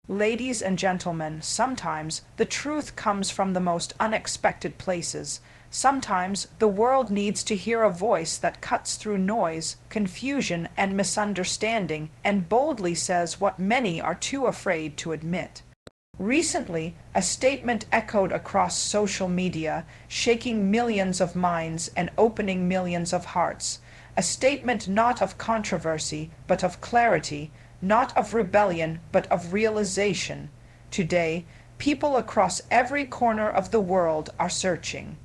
Ladies and gentlemen, sometimes the truth comes from the most unexpected places. Sometimes the world needs to hear a voice that cuts through noise, confusion, and misunderstanding and boldly says what many are too afraid to admit. Recently, a statement echoed across social media, shaking millions of minds and opening millions of hearts. A statement not of controversy, but of clarity, not of rebellion, but of realization. Today, people across every corner of the world are searching.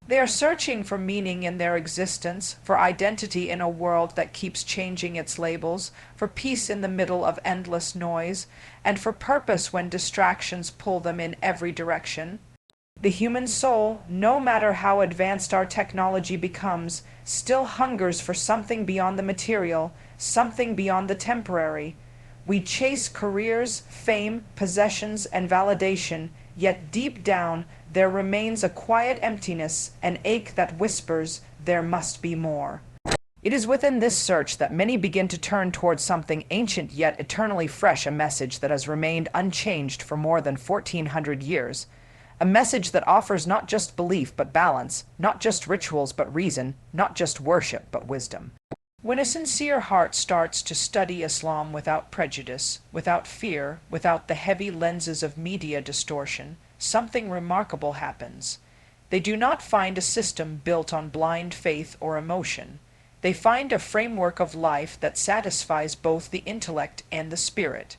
They are searching for meaning in their existence, for identity in a world that keeps changing its labels, for peace in the middle of endless noise, and for purpose when distractions pull them in every direction. The human soul, no matter how advanced our technology becomes, still hungers for something beyond the material, something beyond the temporary. We chase careers, fame, possessions, and validation, yet deep down there remains a quiet emptiness, an ache that whispers, there must be more. It is within this search that many begin to turn towards something ancient yet eternally fresh, a message that has remained unchanged for more than 1400 years. A message that offers not just belief but balance, not just rituals but reason, not just worship but wisdom. When a sincere heart starts to study Islam without prejudice, without fear, without the heavy lenses of media distortion, something remarkable happens. They do not find a system built on blind faith or emotion. They find a framework of life that satisfies both the intellect and the spirit.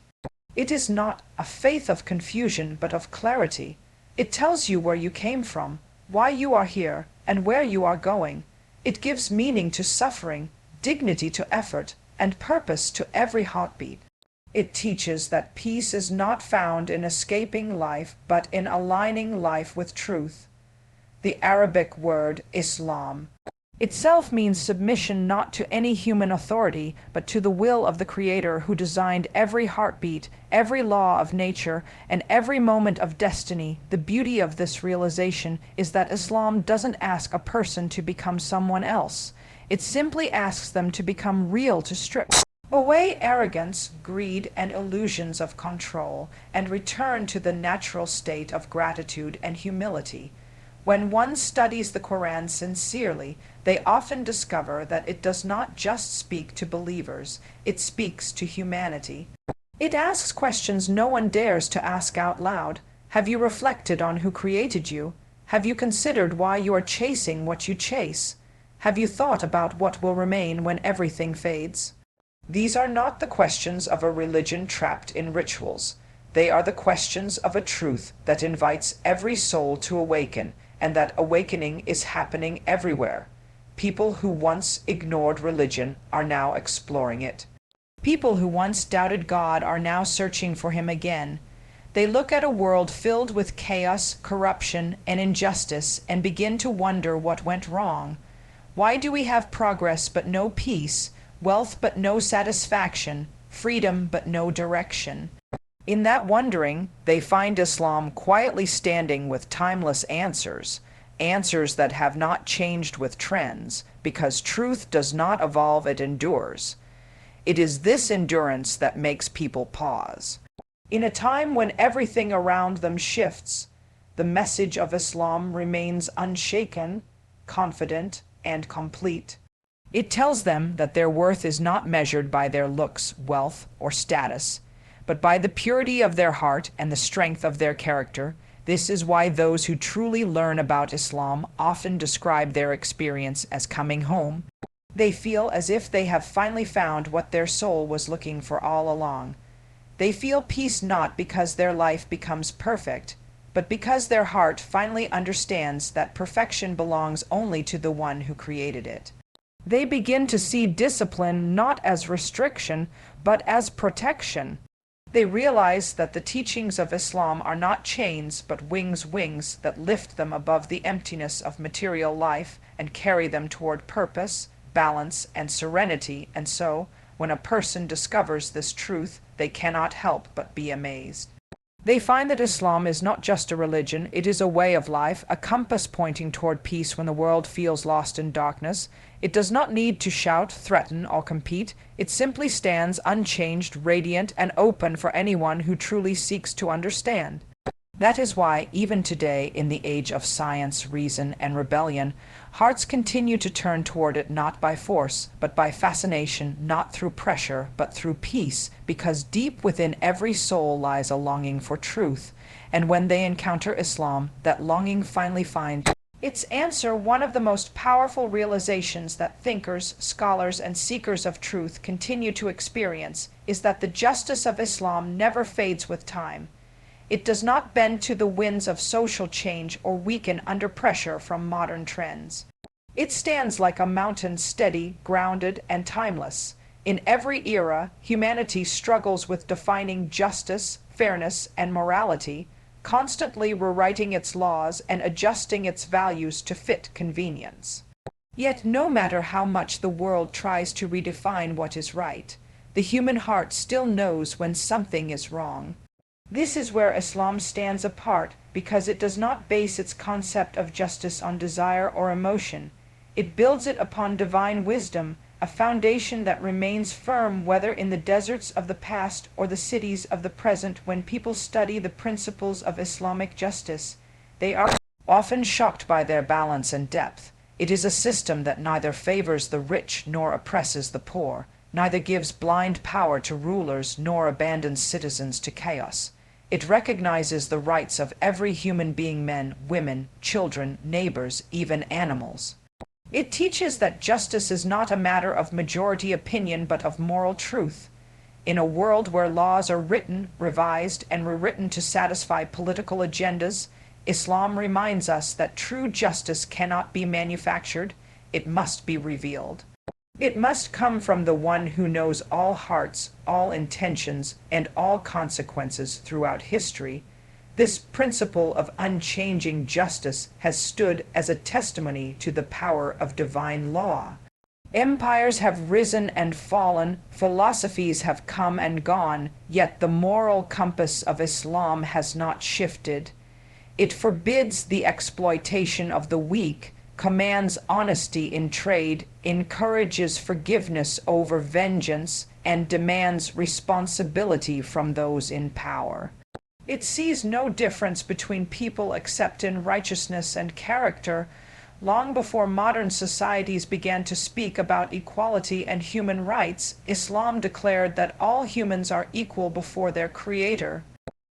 It is not a faith of confusion but of clarity. It tells you where you came from, why you are here, and where you are going. It gives meaning to suffering, dignity to effort, and purpose to every heartbeat. It teaches that peace is not found in escaping life, but in aligning life with truth. The Arabic word Islam itself means submission not to any human authority, but to the will of the Creator who designed every heartbeat, every law of nature, and every moment of destiny. The beauty of this realization is that Islam doesn't ask a person to become someone else. It simply asks them to become real, to strip away arrogance, greed, and illusions of control, and return to the natural state of gratitude and humility. When one studies the Quran sincerely, they often discover that it does not just speak to believers, it speaks to humanity. It asks questions no one dares to ask out loud. Have you reflected on who created you? Have you considered why you are chasing what you chase? Have you thought about what will remain when everything fades? These are not the questions of a religion trapped in rituals. They are the questions of a truth that invites every soul to awaken, and that awakening is happening everywhere. People who once ignored religion are now exploring it. People who once doubted God are now searching for Him again. They look at a world filled with chaos, corruption, and injustice and begin to wonder what went wrong. Why do we have progress but no peace, wealth but no satisfaction, freedom but no direction? In that wondering, they find Islam quietly standing with timeless answers, answers that have not changed with trends, because truth does not evolve, it endures. It is this endurance that makes people pause. In a time when everything around them shifts, the message of Islam remains unshaken, confident, and complete. It tells them that their worth is not measured by their looks, wealth, or status, but by the purity of their heart and the strength of their character. This is why those who truly learn about Islam often describe their experience as coming home. They feel as if they have finally found what their soul was looking for all along. They feel peace not because their life becomes perfect, but because their heart finally understands that perfection belongs only to the one who created it. They begin to see discipline not as restriction, but as protection. They realize that the teachings of Islam are not chains, but wings that lift them above the emptiness of material life and carry them toward purpose, balance, and serenity. And so, when a person discovers this truth, they cannot help but be amazed. They find that Islam is not just a religion, it is a way of life, a compass pointing toward peace when the world feels lost in darkness. It does not need to shout, threaten, or compete. It simply stands unchanged, radiant, and open for anyone who truly seeks to understand. That is why, even today, in the age of science, reason, and rebellion, hearts continue to turn toward it not by force, but by fascination, not through pressure, but through peace, because deep within every soul lies a longing for truth, and when they encounter Islam, that longing finally finds its answer. One of the most powerful realizations that thinkers, scholars, and seekers of truth continue to experience is that the justice of Islam never fades with time. It does not bend to the winds of social change or weaken under pressure from modern trends. It stands like a mountain, steady, grounded, and timeless. In every era, humanity struggles with defining justice, fairness, and morality, constantly rewriting its laws and adjusting its values to fit convenience. Yet no matter how much the world tries to redefine what is right, the human heart still knows when something is wrong. This is where Islam stands apart, because it does not base its concept of justice on desire or emotion. It builds it upon divine wisdom, a foundation that remains firm whether in the deserts of the past or the cities of the present. When people study the principles of Islamic justice, they are often shocked by their balance and depth. It is a system that neither favors the rich nor oppresses the poor, neither gives blind power to rulers nor abandons citizens to chaos. It recognizes the rights of every human being, men, women, children, neighbors, even animals. It teaches that justice is not a matter of majority opinion but of moral truth. In a world where laws are written, revised, and rewritten to satisfy political agendas, Islam reminds us that true justice cannot be manufactured, it must be revealed. It must come from the one who knows all hearts, all intentions, and all consequences throughout history. This principle of unchanging justice has stood as a testimony to the power of divine law. Empires have risen and fallen, philosophies have come and gone, yet the moral compass of Islam has not shifted. It forbids the exploitation of the weak, commands honesty in trade, encourages forgiveness over vengeance, and demands responsibility from those in power. It sees no difference between people except in righteousness and character. Long before modern societies began to speak about equality and human rights, Islam declared that all humans are equal before their Creator.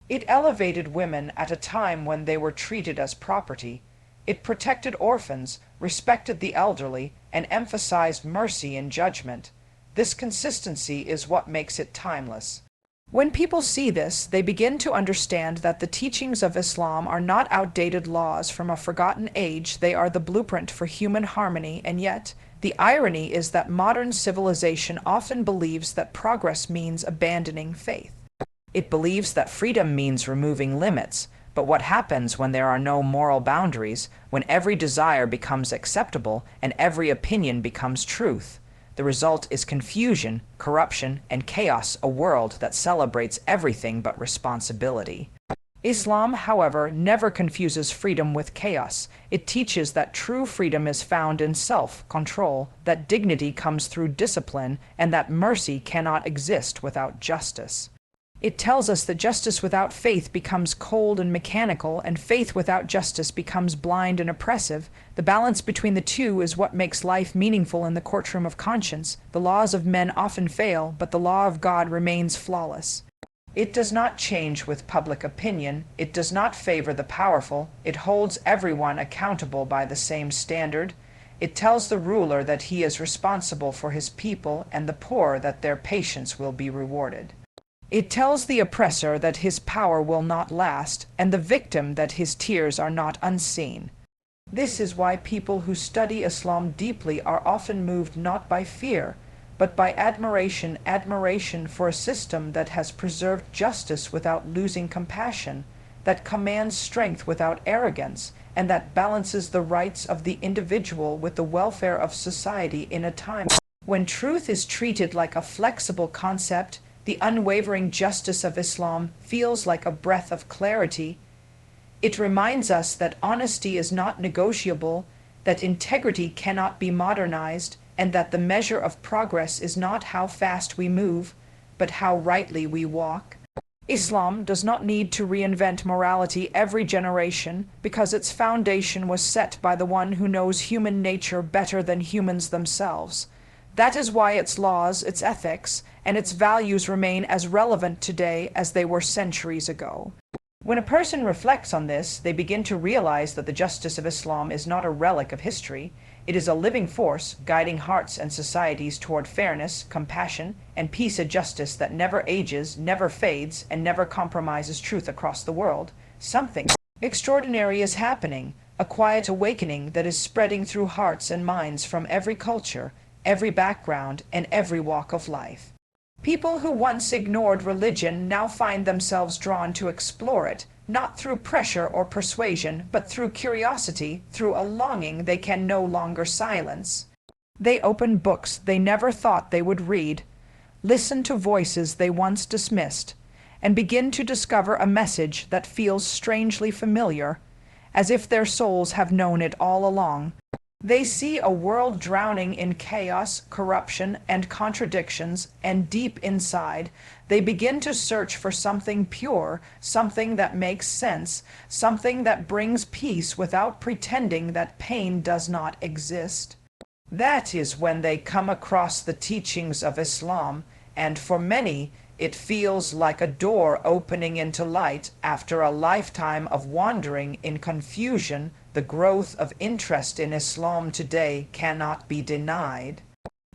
It elevated women at a time when they were treated as property. It protected orphans, respected the elderly, and emphasized mercy in judgment. This consistency is what makes it timeless. When people see this, they begin to understand that the teachings of Islam are not outdated laws from a forgotten age. They are the blueprint for human harmony, and yet, the irony is that modern civilization often believes that progress means abandoning faith. It believes that freedom means removing limits. But what happens when there are no moral boundaries, when every desire becomes acceptable and every opinion becomes truth? The result is confusion, corruption, and chaos, a world that celebrates everything but responsibility. Islam, however, never confuses freedom with chaos. It teaches that true freedom is found in self-control, that dignity comes through discipline, and that mercy cannot exist without justice. It tells us that justice without faith becomes cold and mechanical, and faith without justice becomes blind and oppressive. The balance between the two is what makes life meaningful in the courtroom of conscience. The laws of men often fail, but the law of God remains flawless. It does not change with public opinion. It does not favor the powerful. It holds everyone accountable by the same standard. It tells the ruler that he is responsible for his people, and the poor that their patience will be rewarded. It tells the oppressor that his power will not last, and the victim that his tears are not unseen. This is why people who study Islam deeply are often moved not by fear, but by admiration for a system that has preserved justice without losing compassion, that commands strength without arrogance, and that balances the rights of the individual with the welfare of society in a time when truth is treated like a flexible concept, The unwavering justice of Islam feels like a breath of clarity. It reminds us that honesty is not negotiable, that integrity cannot be modernized, and that the measure of progress is not how fast we move, but how rightly we walk. Islam does not need to reinvent morality every generation because its foundation was set by the one who knows human nature better than humans themselves. That is why its laws, its ethics, and its values remain as relevant today as they were centuries ago. When a person reflects on this, they begin to realize that the justice of Islam is not a relic of history. It is a living force guiding hearts and societies toward fairness, compassion, and peace, a justice that never ages, never fades, and never compromises truth across the world. Something extraordinary is happening, a quiet awakening that is spreading through hearts and minds from every culture, every background, and every walk of life. People who once ignored religion now find themselves drawn to explore it, not through pressure or persuasion, but through curiosity, through a longing they can no longer silence. They open books they never thought they would read, listen to voices they once dismissed, and begin to discover a message that feels strangely familiar, as if their souls have known it all along. They see a world drowning in chaos, corruption, and contradictions, and deep inside, they begin to search for something pure, something that makes sense, something that brings peace without pretending that pain does not exist. That is when they come across the teachings of Islam, and for many, it feels like a door opening into light after a lifetime of wandering in confusion. The growth of interest in Islam today cannot be denied.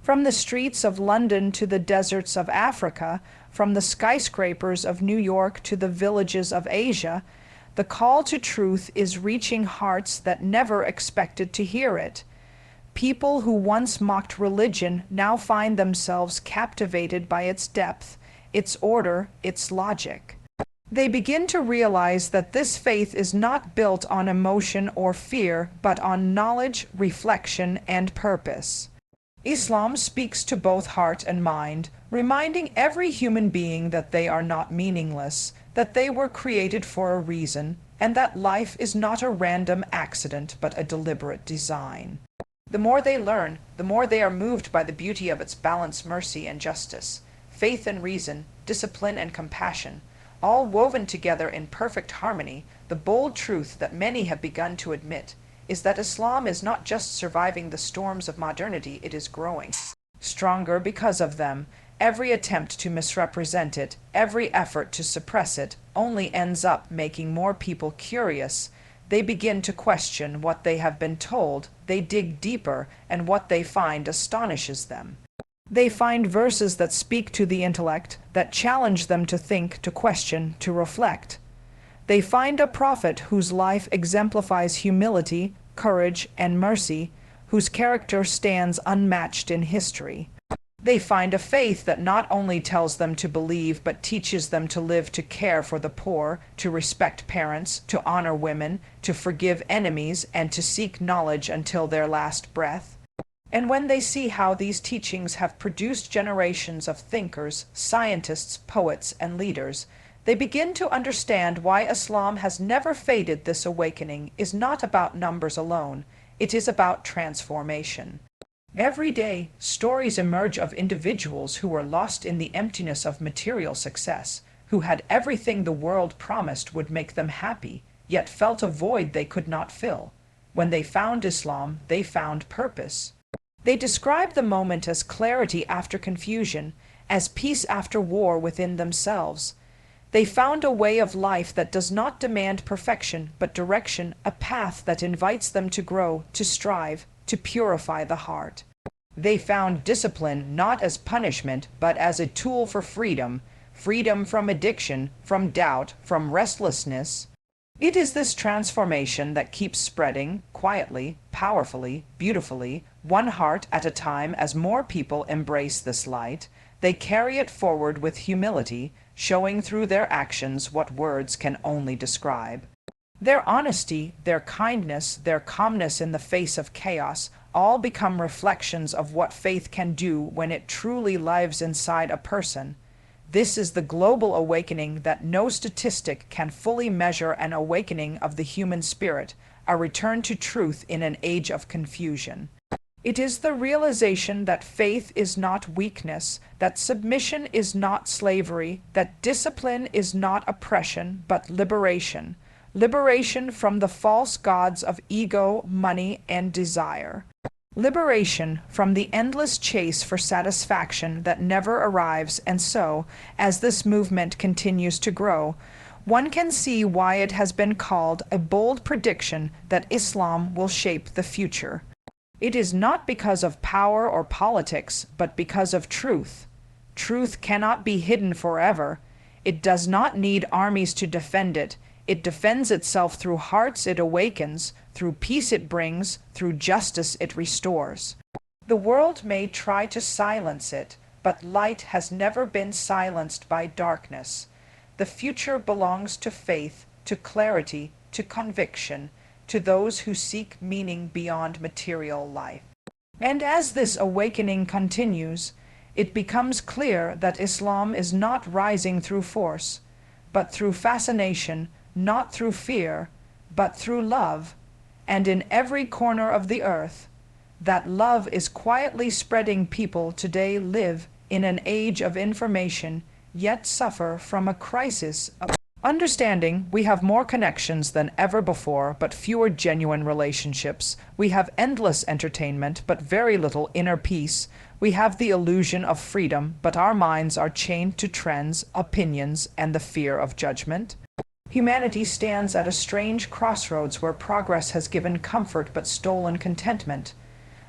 From the streets of London to the deserts of Africa, from the skyscrapers of New York to the villages of Asia, the call to truth is reaching hearts that never expected to hear it. People who once mocked religion now find themselves captivated by its depth, its order, its logic. They begin to realize that this faith is not built on emotion or fear, but on knowledge, reflection, and purpose. Islam speaks to both heart and mind, reminding every human being that they are not meaningless, that they were created for a reason, and that life is not a random accident but a deliberate design. The more they learn, the more they are moved by the beauty of its balance, mercy, and justice, faith and reason, discipline and compassion, all woven together in perfect harmony. The bold truth that many have begun to admit is that Islam is not just surviving the storms of modernity, it is growing stronger because of them. Every attempt to misrepresent it, every effort to suppress it, only ends up making more people curious. They begin to question what they have been told, they dig deeper, and what they find astonishes them. They find verses that speak to the intellect, that challenge them to think, to question, to reflect. They find a prophet whose life exemplifies humility, courage, and mercy, whose character stands unmatched in history. They find a faith that not only tells them to believe, but teaches them to live, to care for the poor, to respect parents, to honor women, to forgive enemies, and to seek knowledge until their last breath. And when they see how these teachings have produced generations of thinkers, scientists, poets, and leaders, they begin to understand why Islam has never faded. This awakening is not about numbers alone, it is about transformation. Every day, stories emerge of individuals who were lost in the emptiness of material success, who had everything the world promised would make them happy, yet felt a void they could not fill. When they found Islam, they found purpose. They describe the moment as clarity after confusion, as peace after war within themselves. They found a way of life that does not demand perfection, but direction, a path that invites them to grow, to strive, to purify the heart. They found discipline not as punishment, but as a tool for freedom, freedom from addiction, from doubt, from restlessness. It is this transformation that keeps spreading, quietly, powerfully, beautifully, one heart at a time. As more people embrace this light, they carry it forward with humility, showing through their actions what words can only describe. Their honesty, their kindness, their calmness in the face of chaos, all become reflections of what faith can do when it truly lives inside a person. This is the global awakening that no statistic can fully measure, an awakening of the human spirit, a return to truth in an age of confusion. It is the realization that faith is not weakness, that submission is not slavery, that discipline is not oppression, but liberation. Liberation from the false gods of ego, money, and desire. Liberation from the endless chase for satisfaction that never arrives, and so, as this movement continues to grow, one can see why it has been called a bold prediction that Islam will shape the future. It is not because of power or politics, but because of truth. Truth cannot be hidden forever. It does not need armies to defend it. It defends itself through hearts it awakens, through peace it brings, through justice it restores. The world may try to silence it, but light has never been silenced by darkness. The future belongs to faith, to clarity, to conviction, to those who seek meaning beyond material life. And as this awakening continues, it becomes clear that Islam is not rising through force, but through fascination, not through fear, but through love, and in every corner of the earth. That love is quietly spreading. People today live in an age of information, yet suffer from a crisis of understanding. We have more connections than ever before, but fewer genuine relationships. We have endless entertainment, but very little inner peace. We have the illusion of freedom, but our minds are chained to trends, opinions, and the fear of judgment. Humanity stands at a strange crossroads where progress has given comfort but stolen contentment.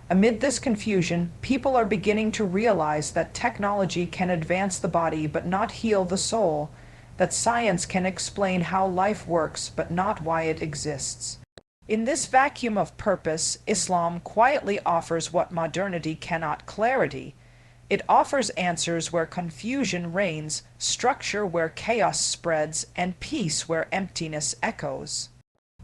Amid this confusion, people are beginning to realize that technology can advance the body but not heal the soul, that science can explain how life works but not why it exists. In this vacuum of purpose, Islam quietly offers what modernity cannot: clarity. It offers answers where confusion reigns, structure where chaos spreads, and peace where emptiness echoes.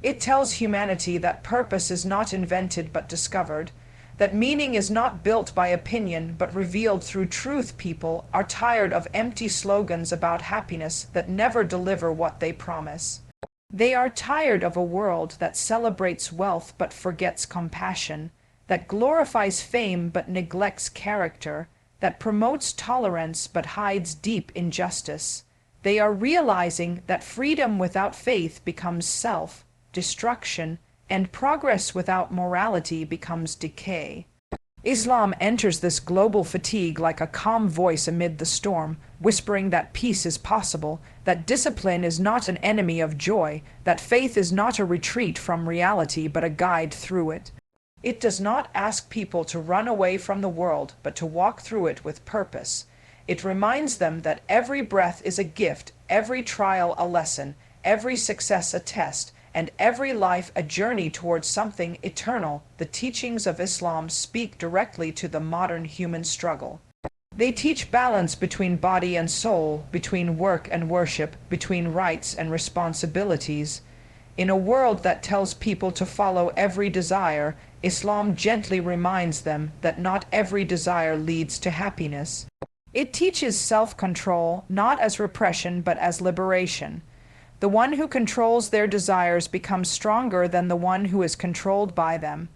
It tells humanity that purpose is not invented but discovered, that meaning is not built by opinion but revealed through truth. People are tired of empty slogans about happiness that never deliver what they promise. They are tired of a world that celebrates wealth but forgets compassion, that glorifies fame but neglects character, that promotes tolerance but hides deep injustice. They are realizing that freedom without faith becomes self-destruction, and progress without morality becomes decay. Islam enters this global fatigue like a calm voice amid the storm, whispering that peace is possible, that discipline is not an enemy of joy, that faith is not a retreat from reality but a guide through it. It does not ask people to run away from the world, but to walk through it with purpose. It reminds them that every breath is a gift, every trial a lesson, every success a test, and every life a journey towards something eternal. The teachings of Islam speak directly to the modern human struggle. They teach balance between body and soul, between work and worship, between rights and responsibilities. In a world that tells people to follow every desire, Islam gently reminds them that not every desire leads to happiness. It teaches self-control, not as repression but as liberation. The one who controls their desires becomes stronger than the one who is controlled by them.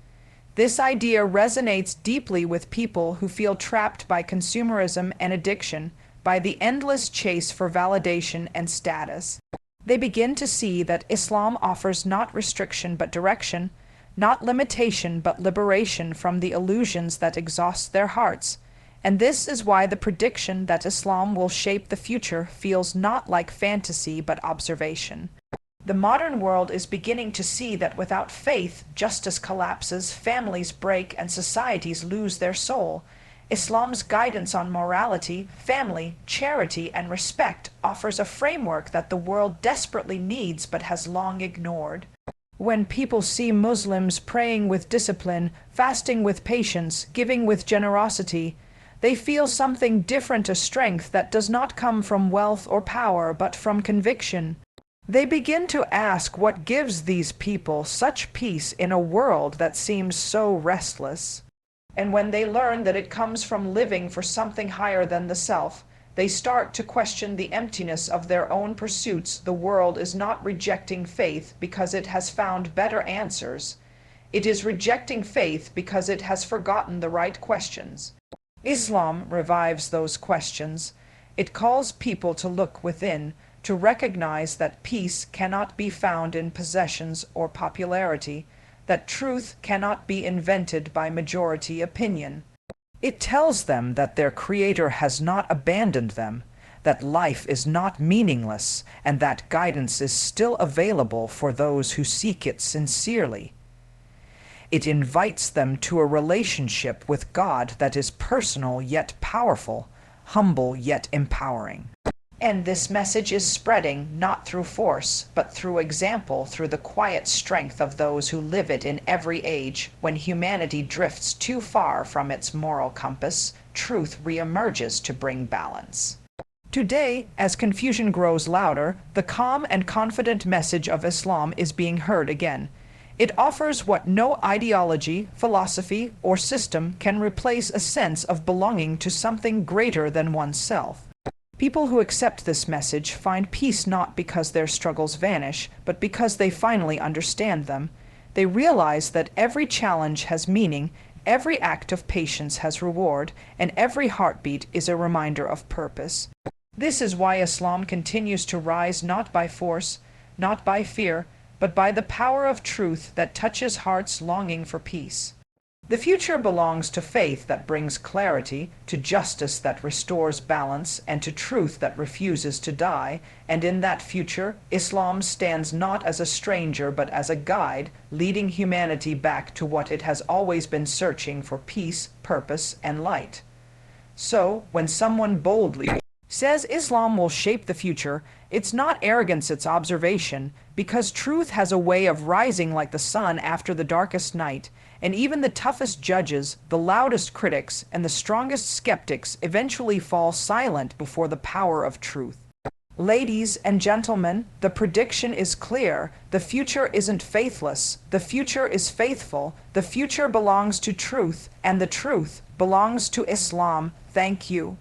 This idea resonates deeply with people who feel trapped by consumerism and addiction, by the endless chase for validation and status. They begin to see that Islam offers not restriction but direction, not limitation but liberation from the illusions that exhaust their hearts. And this is why the prediction that Islam will shape the future feels not like fantasy but observation. The modern world is beginning to see that without faith, justice collapses, families break, and societies lose their soul. Islam's guidance on morality, family, charity, and respect offers a framework that the world desperately needs but has long ignored. When people see Muslims praying with discipline, fasting with patience, giving with generosity, they feel something different, a strength that does not come from wealth or power, but from conviction. They begin to ask what gives these people such peace in a world that seems so restless. And when they learn that it comes from living for something higher than the self, They start to question the emptiness of their own pursuits. The world is not rejecting faith because it has found better answers. It is rejecting faith because it has forgotten the right questions. Islam revives those questions. It calls people to look within, to recognize that peace cannot be found in possessions or popularity, that truth cannot be invented by majority opinion. It tells them that their Creator has not abandoned them, that life is not meaningless, and that guidance is still available for those who seek it sincerely. It invites them to a relationship with God that is personal yet powerful, humble yet empowering. And this message is spreading not through force, but through example, through the quiet strength of those who live it in every age. When humanity drifts too far from its moral compass, truth reemerges to bring balance. Today, as confusion grows louder, the calm and confident message of Islam is being heard again. It offers what no ideology, philosophy, or system can replace: a sense of belonging to something greater than oneself. People who accept this message find peace not because their struggles vanish, but because they finally understand them. They realize that every challenge has meaning, every act of patience has reward, and every heartbeat is a reminder of purpose. This is why Islam continues to rise, not by force, not by fear, but by the power of truth that touches hearts longing for peace. The future belongs to faith that brings clarity, to justice that restores balance, and to truth that refuses to die. And in that future, Islam stands not as a stranger but as a guide, leading humanity back to what it has always been searching for: peace, purpose, and light. So, when someone boldly says Islam will shape the future, it's not arrogance, it's observation, because truth has a way of rising like the sun after the darkest night, and even the toughest judges, the loudest critics, and the strongest skeptics eventually fall silent before the power of truth. Ladies and gentlemen, the prediction is clear. The future isn't faithless. The future is faithful. The future belongs to truth, and the truth belongs to Islam. Thank you.